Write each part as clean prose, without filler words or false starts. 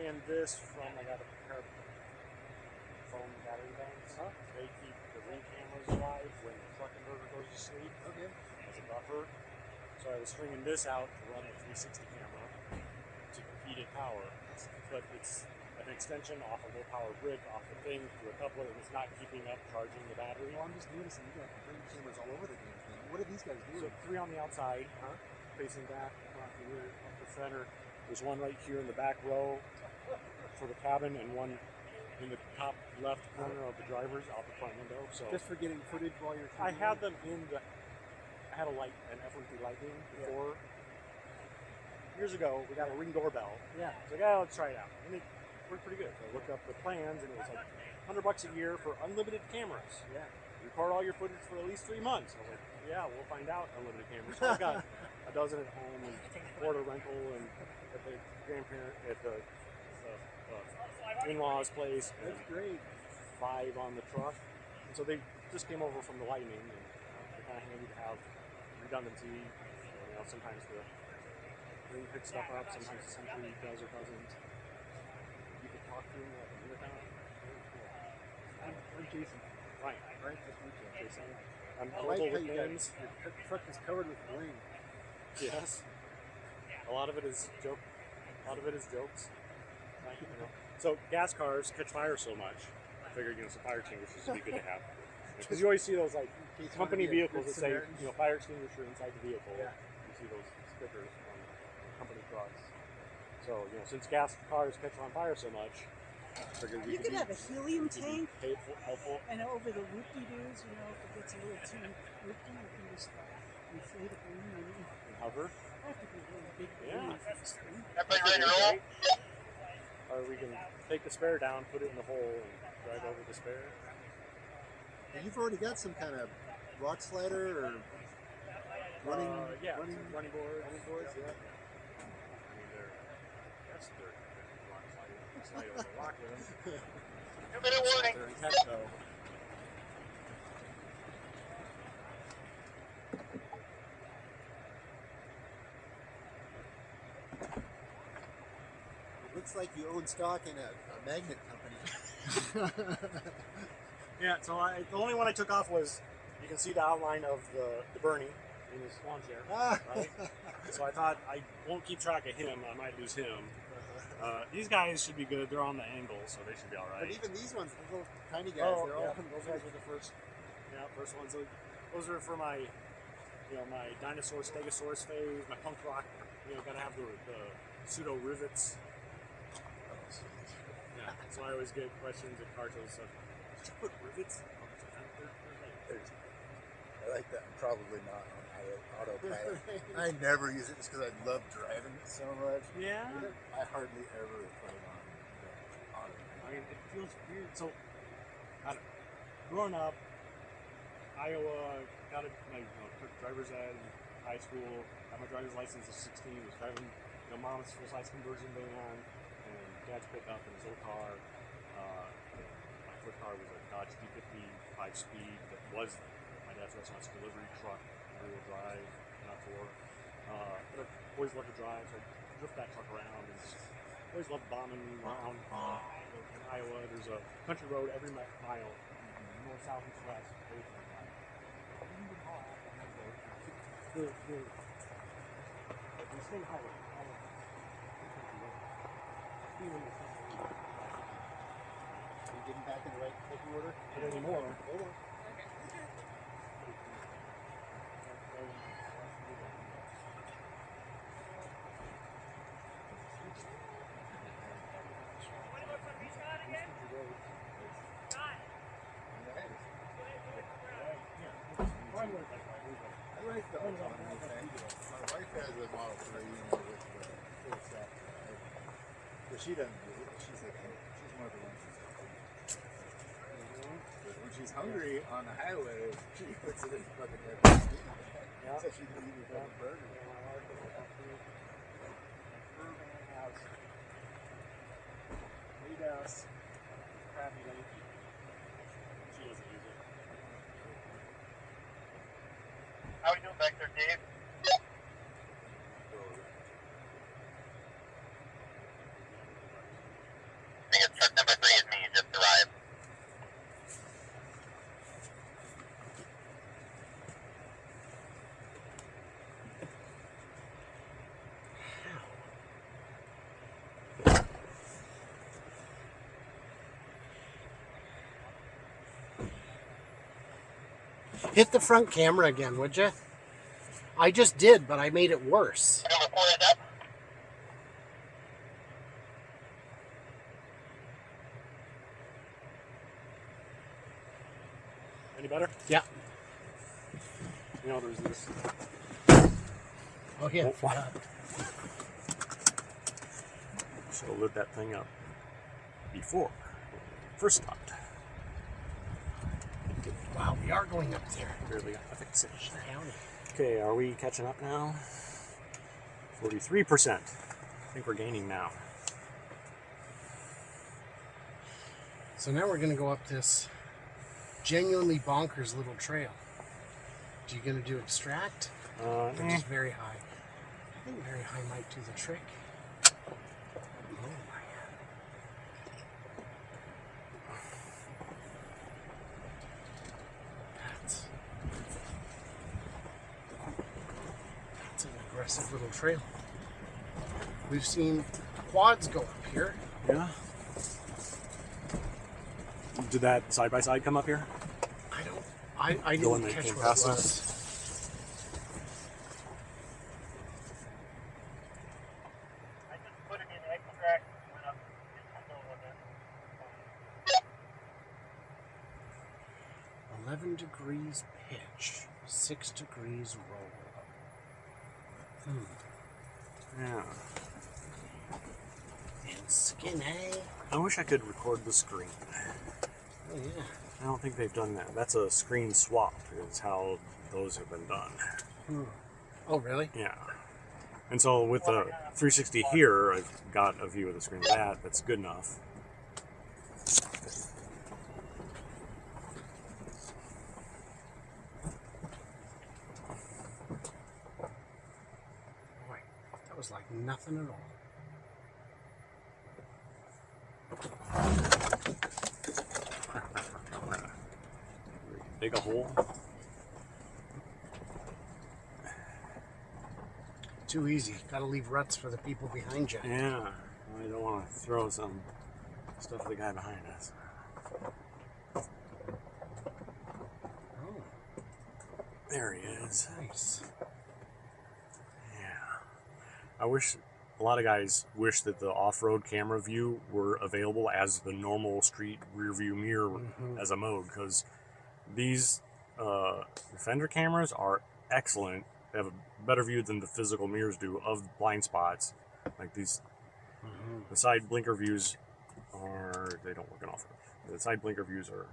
ran this from, I got a pair of phone battery banks. Huh? They keep the ring cameras alive when the truck inverter goes to sleep. Okay. As a buffer. So I was stringing this out to run the 360 camera to feed it power. But it's an extension off a low power brick off the thing through a coupler, and it's not keeping up charging the battery. Well, I'm just noticing you got ring cameras all over the damn thing. What are these guys doing? So 3 on the outside, facing back, off the rear, off the center. There's one right here in the back row for the cabin, and one in the top left corner of the driver's out the front window. So just for getting footage while you're I had them in the. I had an F-150 Lightning before. Years ago, we got a Ring doorbell. Yeah. So yeah, let's try it out. And it worked pretty good. So I looked up the plans, and it was like $100 a year for unlimited cameras. Yeah. Record all your footage for at least 3 months. I was like, yeah, we'll find out. Unlimited cameras. So I've got a dozen at home, and Florida rental, and at the grandparent at the in-laws' place. That's great. 5 on the truck. And so they just came over from the Lightning, and they're kind of handy to have redundancy. You know, sometimes the ring picks stuff up, sometimes the Sentry does or doesn't. You can talk to him like a minute now. I'm Jason. Right. Right? That's me, Jason. I'm I like mobile how with you names. your truck is covered with ring. Yes. A lot of it is joke. A lot of it is jokes. Like, you know. So gas cars catch fire so much. I figured, some fire extinguishers would be good to have. Because you always see those like company vehicles that say, fire extinguisher inside the vehicle. Yeah. You see those stickers on company trucks. So, since gas cars catch on fire so much, I figured You could have a helium tank, helpful. and over the whoop-de-doos, if it gets a little too whoopty, you can just inflate a balloon and Hover. I have to be really big Yeah. balloon for this thing. Everybody ready to roll? Or we can take the spare down, put it in the hole, and drive over the spare. And you've already got some kind of rock slider or running boards. Yeah. I mean, they're rock slide over the rock with them. 2-minute warning. They're intent though. It looks like you own stock in a magnet company. Yeah, so the only one I took off was, you can see the outline of the Bernie in his lawn chair, right? So I thought I won't keep track of him, I might lose him. These guys should be good, they're on the angle, so they should be alright. But even these ones, the little tiny guys, they're all those guys were the first ones. Those are for my, my dinosaur stegosaurus phase, my punk rock, gotta have the pseudo rivets. Yeah, so I always get questions at car shows, did you put rivets on the fender? I like that. I'm probably not on autopilot. I never use it just because I love driving it so much. Yeah? I hardly ever put it on autopilot. I mean, it feels weird. So, I don't know. Growing up, Iowa, got my took driver's ed in high school, got my driver's license at 16, was driving mom's full-size conversion van, and dad's pickup in his old car. My first car was a Dodge D50 5-speed that was my dad's restaurant's delivery truck, rear-wheel drive, not 4. But I've always loved to drive, so I drift that truck around, and just always loved bombing around in Iowa. There's a country road every mile, north, south, east, west. The state highway. Are you getting back in the right picking order? Not anymore. Hold on. I like the autonomy thing. My wife has a Model 3, with the full set. But she doesn't do it. She's one of the ones who's but when she's hungry on the highway, she puts it in fucking every Yeah. so she can eat her fucking burger. Lyda's crappy link. She doesn't use it. How are you doing back there, Dave? Hit the front camera again, would you? I just did, but I made it worse. Number 4 is up. Any better? Yeah. You know, there's this. Oh, yeah. Oh, so lit that thing up before first stopped. Wow, we are going up there. Barely got the fix it. Okay, are we catching up now? 43%. I think we're gaining now. So now we're going to go up this genuinely bonkers little trail. Are you going to do extract? Or just very high? I think very high might do the trick. Oh my. That's an aggressive little trail. We've seen quads go up here. Yeah. Did that side by side come up here? I The one didn't that catch came what it past was. us? I just put it in extract. Went up. A 11 degrees pitch, 6 degrees roll. Yeah. And skin, eh? I wish I could record the screen. Oh yeah. I don't think they've done that. That's a screen swap, is how those have been done. Oh really? Yeah. And so with the 360 here, I've got a view of the screen of that. That's good enough. Boy, that was like nothing at all. Dig a hole. Too easy. Gotta leave ruts for the people behind you. Yeah. I don't want to throw some stuff at the guy behind us. Oh, There he is. nice. Yeah. I wish, a lot of guys wish that the off-road camera view were available as the normal street rear view mirror as a mode, because these fender cameras are excellent. They have a better view than the physical mirrors do of blind spots. Like these, the side blinker views they don't work in off-road. The side blinker views are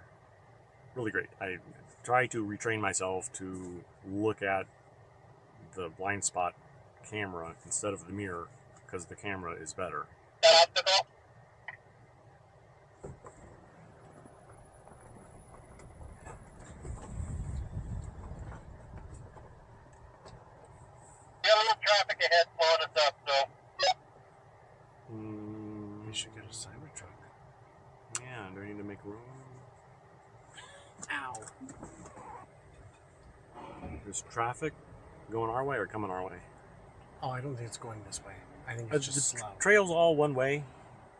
really great. I try to retrain myself to look at the blind spot camera instead of the mirror, because the camera is better. That obstacle. We have a little traffic ahead slowing us up, so. We should get a Cybertruck. Yeah, do I need to make room? Ow. There's traffic going our way or coming our way? Oh, I don't think it's going this way. I think it's just The slow. trail's all one way.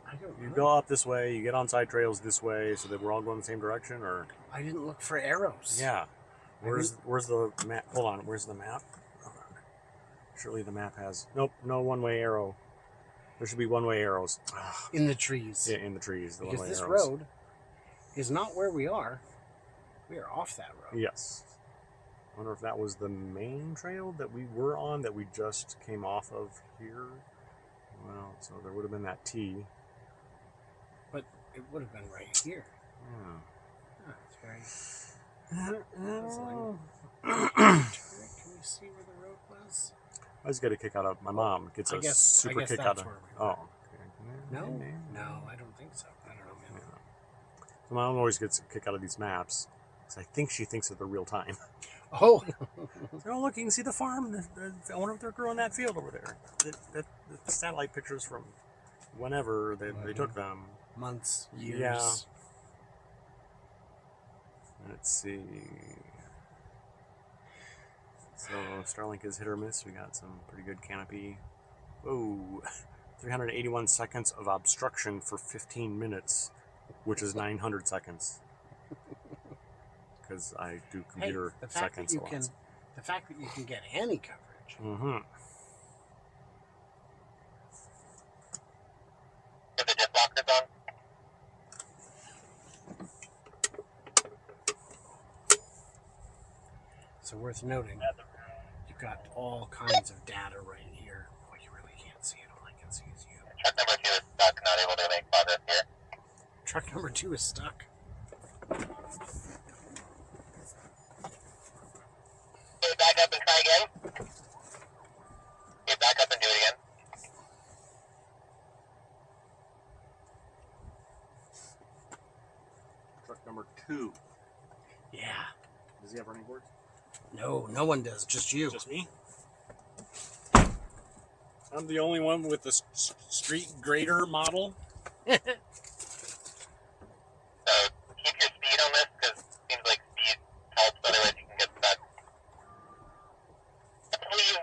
I don't You know. go up this way, you get on side trails this way, so that we're all going the same direction, or? I didn't look for arrows. Yeah. Where's the map? Hold on, where's the map? Hold on. Surely the map has... Nope, no one-way arrow. There should be one-way arrows. Ugh. In the trees. Yeah, in the trees, the Because one-way this arrows. road is not where we are. We are off that road. Yes. I wonder if that was the main trail that we were on that we just came off of here. Well, so there would have been that T. But it would have been right here. Yeah. Ah, it's very... Oh. Can you see where the road was? I just get a kick out of... My mom gets I a guess super kick that's out of... where we were. Oh. No? No, I don't think so. I don't know. Yeah. So my mom always gets a kick out of these maps, because I think she thinks that they're real time. Oh! Oh, look, you can see the farm. I wonder if they're growing that field over there. The satellite pictures from whenever they took them. Months, years. Yeah. Let's see. So Starlink is hit or miss. We got some pretty good canopy. Whoa. 381 seconds of obstruction for 15 minutes, which is 900 seconds. because I do Hey, computer the fact seconds that you a lot. can, the fact that you can get any coverage. Mm-hmm. Get the dip lockers on. So worth noting, you've got all kinds of data right here. Oh, you really can't see it. All I can see is you. Truck number 2 is stuck, not able to make progress here. Truck number 2 is stuck. Get back up and try again. Get back up and do it again. Truck number 2. Yeah. Does he have running boards? No, no one does. Just you. Just me? I'm the only one with the street grader model. So keep your speed on this, because it seems like speed helps, otherwise you can get stuck. Leave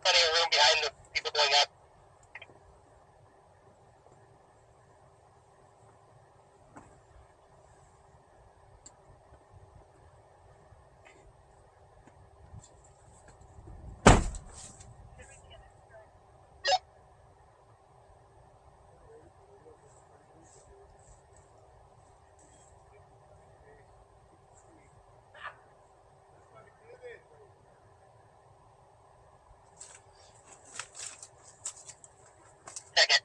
plenty of room behind the people going up. Second.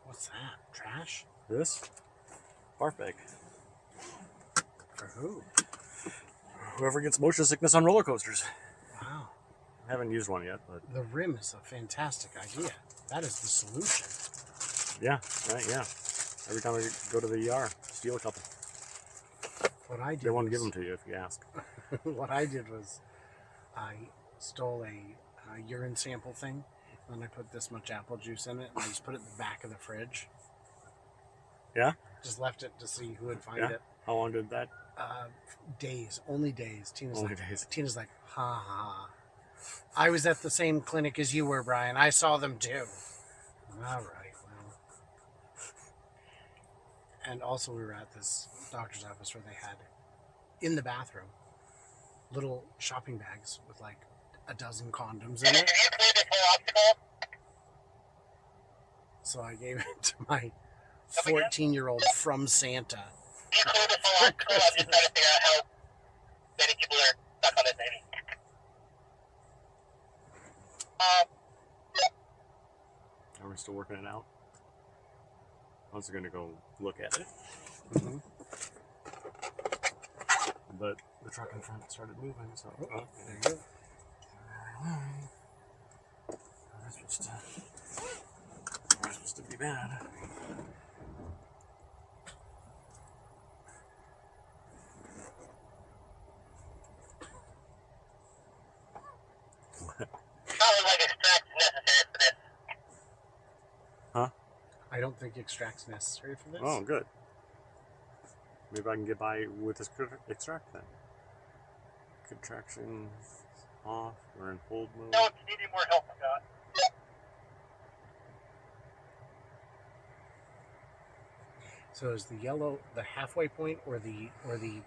What's that? Trash? This? Barf bag. For who? Whoever gets motion sickness on roller coasters. Wow. I haven't used one yet, but The rim is a fantastic idea. That is the solution. yeah, right, yeah. Every time I go to the ER, steal a couple. What I did They won't was, give them to you if you ask. what I did was I stole a urine sample thing, and I put this much apple juice in it, and I just put it in the back of the fridge. Yeah? Just left it to see who would find Yeah? it. How long did that? Days, only days. Only days. Tina's like, ha ha. I was at the same clinic as you were, Brian. I saw them too. All right, well. And also, we were at this doctor's office where they had in the bathroom little shopping bags with like a dozen condoms in Have it. you cleared this whole obstacle? So I gave it to my 14-year-old from Santa. You cleared this whole obstacle? I'm just trying to figure out how many people are stuck on this baby. Are we still working it out? I was going to go look at it. Mm-hmm. But the truck in front started moving, so... Oh, there you go. That's supposed to be bad. Probably like extract necessary for this. Huh? I don't think extract's necessary for this. Oh, good. Maybe I can get by with this extract then. Contraction off. We're in hold mode. No, if you need any more help, Scott. So is the yellow the halfway point or the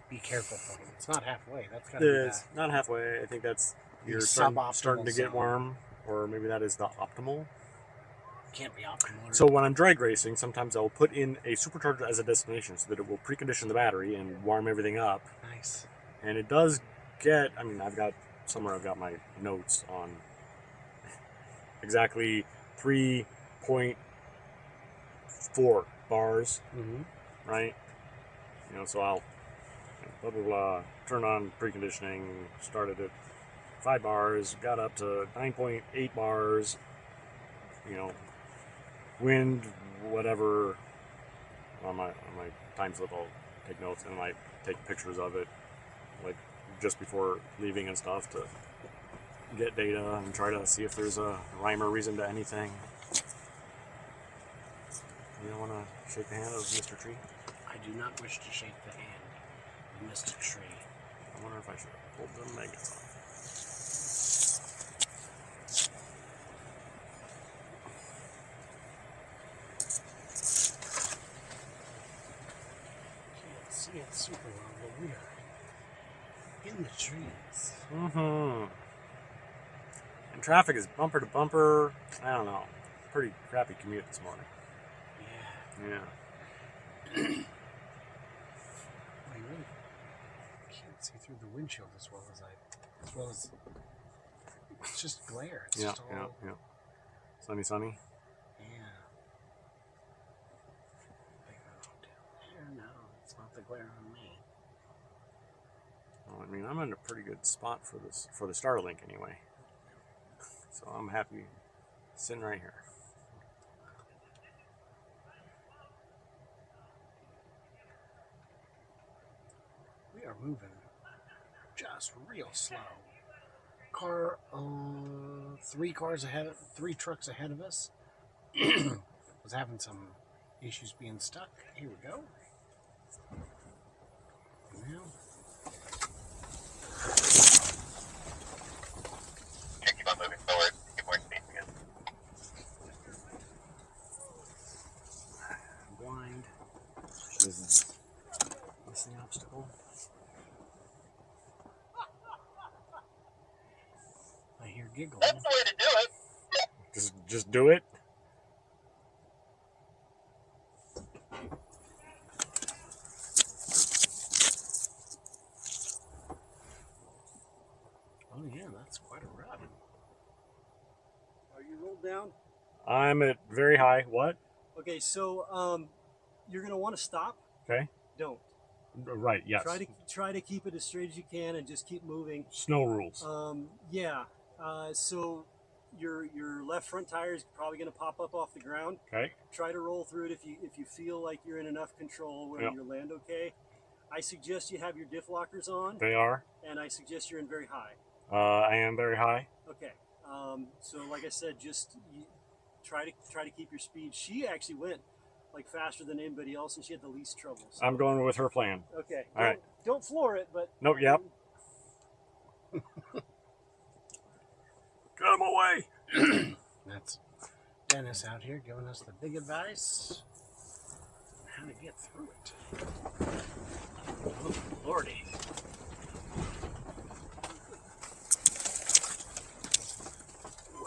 be careful point? It's not halfway. That's gotta be It's not halfway. I think that's you're The starting suboptimal to get zone. warm, or maybe that is the optimal. can't be optimal. So when I'm drag racing, sometimes I'll put in a supercharger as a destination so that it will precondition the battery and warm everything up. Nice. And it does get, I mean, I've got my notes on exactly 3.4 bars, right? You know, so I'll blah, blah, blah, turn on preconditioning, started at 5 bars, got up to 9.8 bars, you know, wind, whatever, on my time slip I'll take notes and I take pictures of it, like just before leaving and stuff to get data and try to see if there's a rhyme or reason to anything. You don't want to shake the hand of Mr. Tree? I I do not wish to shake the hand of Mr. Tree. I wonder if I should pull the maggots off. Can't see it super well, but we are in the trees. Mm-hmm. And traffic is bumper to bumper. I don't know. Pretty crappy commute this morning. Yeah. Yeah. Well, you really can't see through the windshield as well as it's just glare. It's Yeah, just all, yeah. Sunny, sunny. yeah. Like, oh, down there, no, it's not the glare on me. Well, I mean, I'm in a pretty good spot for this, for the Starlink anyway. So I'm happy sitting right here. We are moving just real slow. Three trucks ahead of us was having some issues being stuck. Here we go. Now, Keep on moving forward. Get more speed again. Blind. This the obstacle. I hear giggling. That's the way to do it. Just do it. Oh yeah, that's quite a run. Are you rolled down? I'm at very high. What? Okay, so you're gonna want to stop. Okay. Don't. Right. Yes. Try to keep it as straight as you can and just keep moving. Snow rules. Yeah. So your left front tire is probably going to pop up off the ground. Okay. Try to roll through it if you feel like you're in enough control where Yep. you'll land okay. I suggest you have your diff lockers on, They are. and I suggest you're in very high. I am very high. Okay. So like I said, just try to keep your speed. She actually went like faster than anybody else, and she had the least trouble. So. I'm going with her plan. Okay. All right. Don't floor it, but. Nope. Yep. Get him away. That's Dennis out here giving us the big advice on how to get through it. Oh, Lordy. Wow.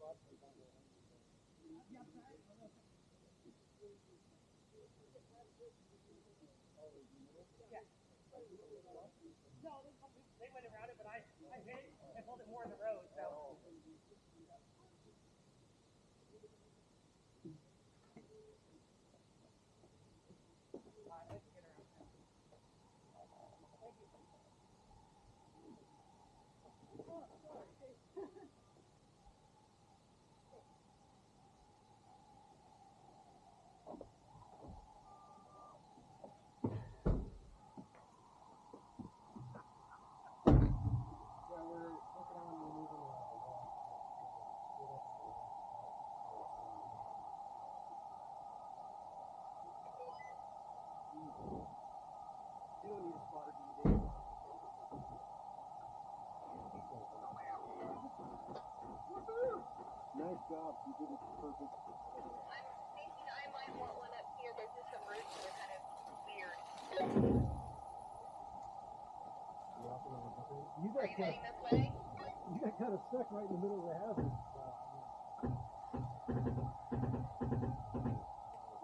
They went around it, but I hit and pulled it more in the road. So. Nice job. You did it perfect. I'm thinking I might want one up here. There's just some roots that are kind of weird. You Are you heading this way? got kind of stuck right in the middle of the hazard.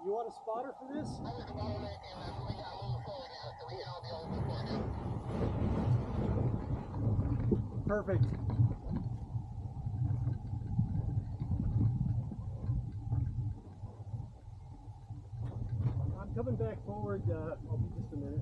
You want a spotter for this? I'm with the bottleneck and I'm moving forward now, so we can all be able to move forward now. Perfect. I'm coming back forward. I'll be just a minute.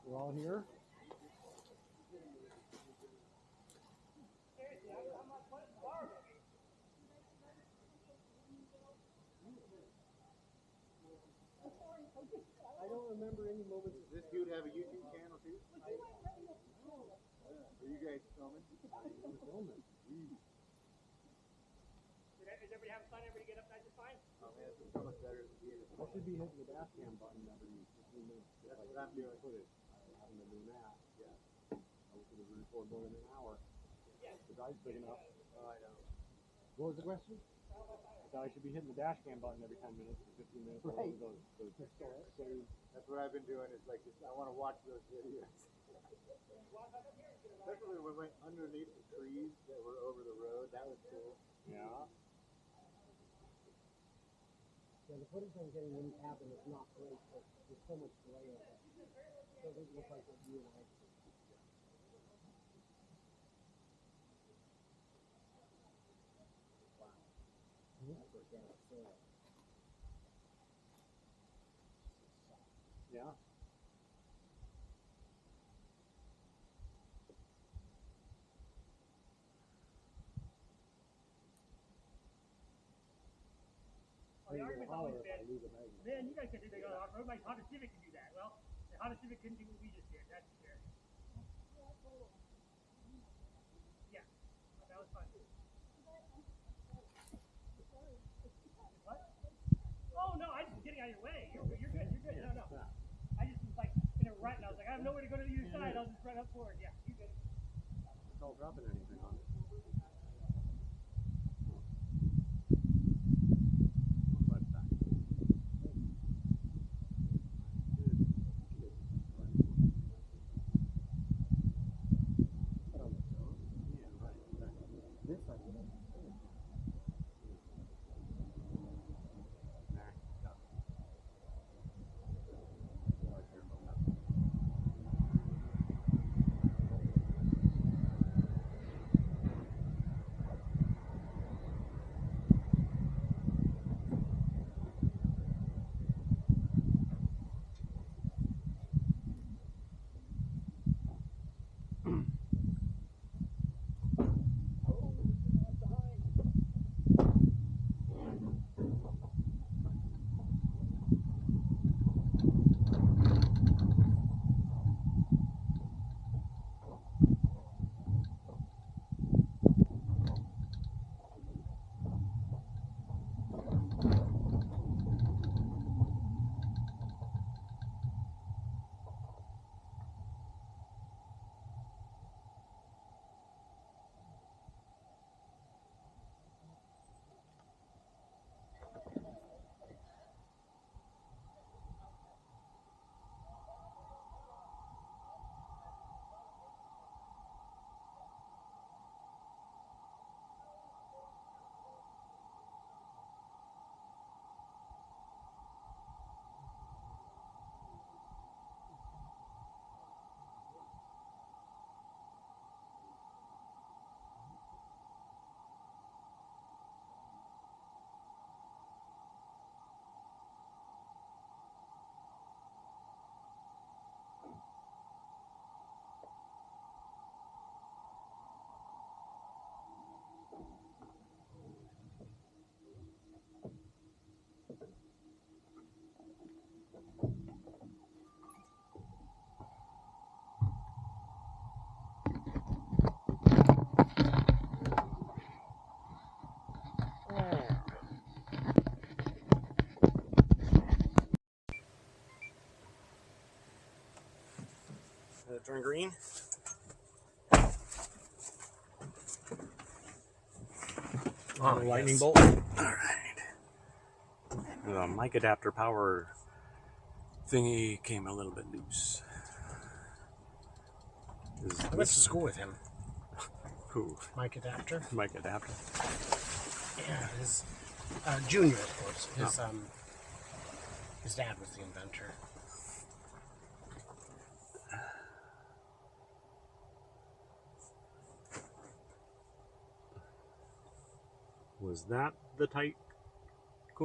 We're all here. I don't remember any moments. Does this dude have a YouTube channel too? Are you guys filming? We're filming. Is everybody having fun? Everybody get up nice and fine? Oh man, this is so much better than being I should be hitting the dash cam button every 15 minutes. That's what I'm doing. Footage. I haven't been doing that. Yeah. I was going to record more than an hour. The drive's big enough. Oh, I know. What was the question? I should be hitting the dash cam button every 10 minutes or 15 minutes. Right. That's what I've been doing. Is like just, I want to watch those videos. Especially when we went underneath the trees that were over the road. That was cool. Yeah. Yeah, the footage I'm getting in cabin is not great, but there's so much glare. It doesn't look like what you and I see. Wow. That's organic soil. Yeah. the argument's always been, man, you guys can do the off-road. My Honda Civic can do that. Well, the Honda Civic couldn't do what we just did. That's scary. Yeah, that was fun. What? Oh no, I just was getting out of your way. You're good. You're good. No. I just was like in a rut, and I was like, I have nowhere to go to the other side. I'll just run up forward. Yeah, you good. It's all dropping anything on it. Turn green. Oh, Lightning yes. bolt. All right. The mic adapter power thingy came a little bit loose. I went to school with him. Who? Mic adapter. Mic adapter. Yeah, his junior, of course. His dad was the inventor. Was that the tight